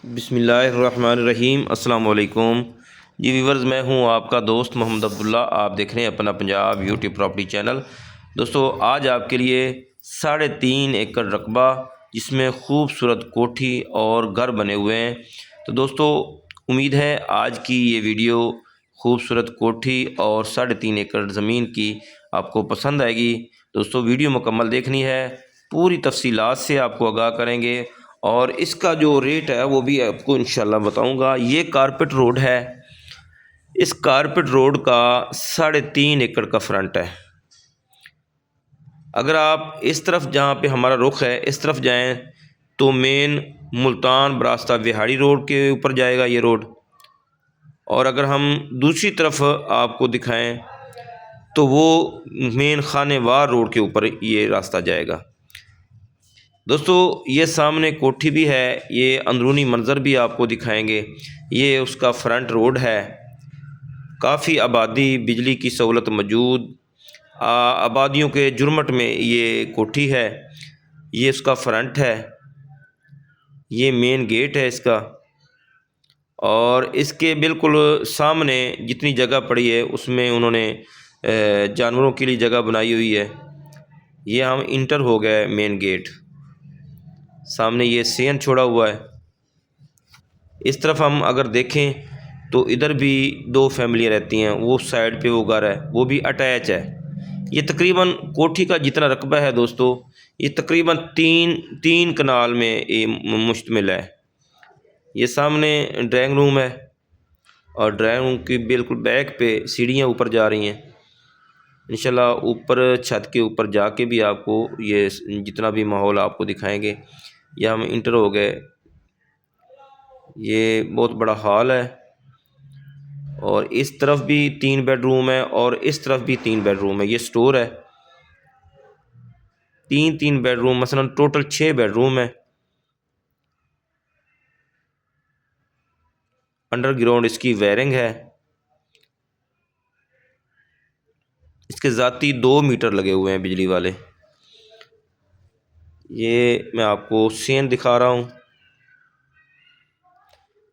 बिस्मिल्लाहिर्रहमानिर्रहीम अस्सलाम वालेकुम जी व्यूवर्स, मैं हूं आपका दोस्त मोहम्मद अब्दुल्ला। आप देख रहे हैं अपना पंजाब यूट्यूब प्रॉपर्टी चैनल। दोस्तों, आज आपके लिए 3.5 एकड़ रकबा जिसमें खूबसूरत कोठी और घर बने हुए हैं। तो दोस्तों, उम्मीद है आज की ये वीडियो खूबसूरत कोठी और 3.5 एकड़ ज़मीन की आपको पसंद आएगी। दोस्तों, वीडियो मुकम्मल देखनी है, पूरी तफसीलात से आपको आगाह करेंगे और इसका जो रेट है वो भी आपको इंशाल्लाह बताऊंगा। ये कारपेट रोड है। इस कारपेट रोड का 3.5 एकड़ का फ्रंट है। अगर आप इस तरफ जहाँ पे हमारा रुख है इस तरफ जाएं तो मेन मुल्तान बरास्ता विहाड़ी रोड के ऊपर जाएगा ये रोड। और अगर हम दूसरी तरफ आपको दिखाएं तो वो मेन खानेवार रोड के ऊपर ये रास्ता जाएगा। दोस्तों, ये सामने कोठी भी है, ये अंदरूनी मंज़र भी आपको दिखाएंगे। ये उसका फ्रंट रोड है। काफ़ी आबादी, बिजली की सहूलत मौजूद, आबादियों के जुर्मट में ये कोठी है। ये उसका फ्रंट है, ये मेन गेट है इसका। और इसके बिल्कुल सामने जितनी जगह पड़ी है उसमें उन्होंने जानवरों के लिए जगह बनाई हुई है। ये हम इंटर हो गए मेन गेट। सामने ये सेन छोड़ा हुआ है। इस तरफ हम अगर देखें तो इधर भी 2 फैमिलियाँ रहती हैं। वो साइड पे वो घर है, वो भी अटैच है। ये तकरीबन कोठी का जितना रकबा है दोस्तों, ये तकरीबन तीन कनाल में ये मुश्तमिल है। ये सामने ड्राइंग रूम है और ड्राइंग रूम की बिल्कुल बैक पे सीढ़ियाँ ऊपर जा रही हैं। इंशाल्लाह ऊपर छत के ऊपर जाके भी आपको ये जितना भी माहौल आपको दिखाएंगे। ये हम इंटर हो गए। ये बहुत बड़ा हॉल है और इस तरफ भी 3 बेडरूम है और इस तरफ भी 3 बेडरूम है। ये स्टोर है। 3 बेडरूम, मसलन टोटल 6 बेडरूम है। अंडरग्राउंड इसकी वायरिंग है। इसके ज़ाती 2 मीटर लगे हुए हैं बिजली वाले। ये मैं आपको सीन दिखा रहा हूँ।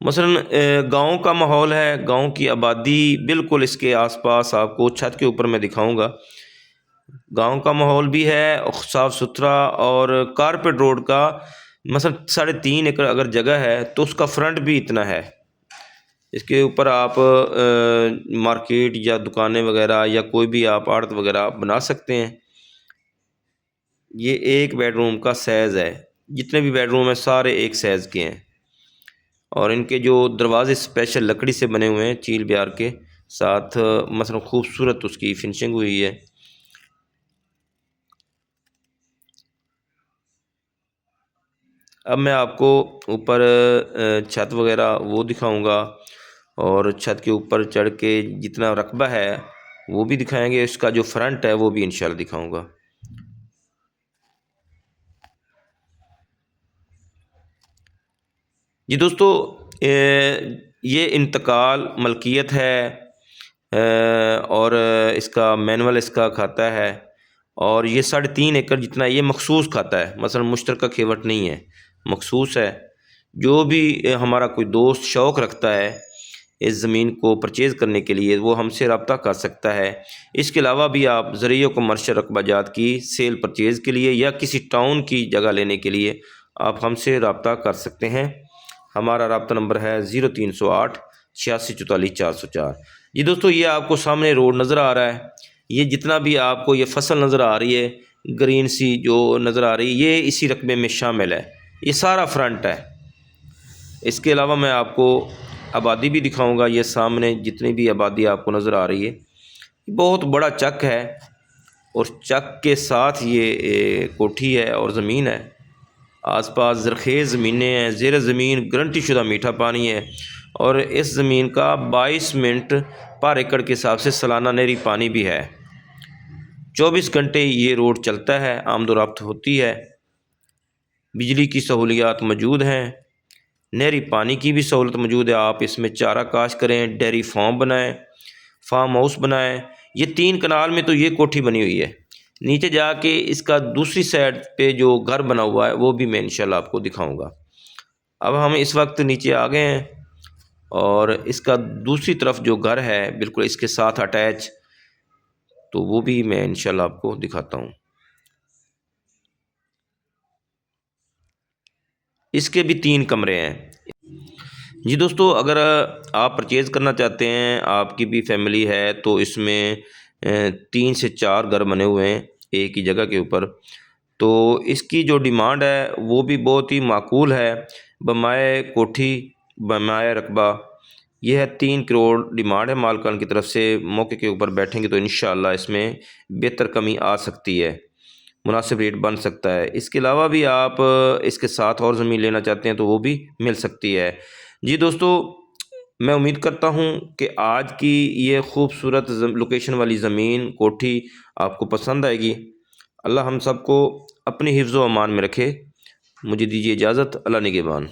मसलन गांव का माहौल है, गांव की आबादी बिल्कुल इसके आसपास आपको छत के ऊपर मैं दिखाऊंगा। गांव का माहौल भी है, साफ़ सुथरा। और कारपेट रोड का मतलब 3.5 एकड़ अगर जगह है तो उसका फ्रंट भी इतना है। इसके ऊपर आप मार्केट या दुकानें वगैरह या कोई भी आप आड़त वगैरह आप बना सकते हैं। ये 1 बेडरूम का साइज़ है। जितने भी बेडरूम हैं सारे एक साइज़ के हैं और इनके जो दरवाजे स्पेशल लकड़ी से बने हुए हैं, चील बियार के साथ। मतलब खूबसूरत उसकी फिनिशिंग हुई है। अब मैं आपको ऊपर छत वगैरह वो दिखाऊंगा और छत के ऊपर चढ़ के जितना रकबा है वो भी दिखाएंगे। इसका जो फ्रंट है वो भी इंशाल्लाह दिखाऊंगा। जी दोस्तों, ये इंतकाल मलकियत है और इसका मैनुअल इसका खाता है। और ये 3.5 एकड़ जितना ये मखसूस खाता है, मसलन मुश्तरका खेवट नहीं है, मखसूस है। जो भी हमारा कोई दोस्त शौक़ रखता है इस ज़मीन को परचेज़ करने के लिए वो हमसे रब्ता कर सकता है। इसके अलावा भी आप ज़रिए कमर्शियल रकबाजात की सेल परचेज़ के लिए या किसी टाउन की जगह लेने के लिए आप हमसे रब्ता कर सकते हैं। हमारा रब्ता नंबर है 0308 8644 404। जी दोस्तों, ये आपको सामने रोड नज़र आ रहा है। ये जितना भी आपको ये फसल नज़र आ रही है, ग्रीन सी जो नज़र आ रही है, ये इसी रकबे में शामिल है। ये सारा फ्रंट है। इसके अलावा मैं आपको आबादी भी दिखाऊंगा। ये सामने जितनी भी आबादी आपको नज़र आ रही है, बहुत बड़ा चक है और चक के साथ ये कोठी है और ज़मीन है। आसपास ज़रख़ेज़ ज़मीनें हैं, ज़ेर ज़मीन गारंटी शुदा मीठा पानी है। और इस ज़मीन का 22 मिनट पर एकड़ के हिसाब से सालाना नहरी पानी भी है। 24 घंटे ये रोड चलता है, आमदोरफ्त होती है। बिजली की सहूलियात मौजूद हैं, नहरी पानी की भी सहूलत मौजूद है। आप इसमें चारा काश करें, डेयरी फार्म बनाएं, फार्म हाउस बनाएं। ये 3 कनाल में तो ये कोठी बनी हुई है। नीचे जाके इसका दूसरी साइड पे जो घर बना हुआ है वो भी मैं इंशाल्लाह आपको दिखाऊंगा। अब हम इस वक्त नीचे आ गए हैं और इसका दूसरी तरफ जो घर है बिल्कुल इसके साथ अटैच, तो वो भी मैं इंशाल्लाह आपको दिखाता हूँ। इसके भी 3 कमरे हैं। जी दोस्तों, अगर आप परचेज़ करना चाहते हैं, आपकी भी फैमिली है, तो इसमें 3 से 4 घर बने हुए हैं एक ही जगह के ऊपर। तो इसकी जो डिमांड है वो भी बहुत ही माकूल है। बमाए कोठी, बमाए रकबा, ये है 3 करोड़ डिमांड है मालकान की तरफ से। मौके के ऊपर बैठेंगे तो इंशाअल्लाह इसमें बेहतर कमी आ सकती है, मुनासिब रेट बन सकता है। इसके अलावा भी आप इसके साथ और ज़मीन लेना चाहते हैं तो वो भी मिल सकती है। जी दोस्तों, मैं उम्मीद करता हूँ कि आज की ये खूबसूरत लोकेशन वाली ज़मीन कोठी आपको पसंद आएगी। अल्लाह हम सबको अपनी हिफ्ज़ व अमान में रखे। मुझे दीजिए इजाज़त। अल्लाह निगहबान।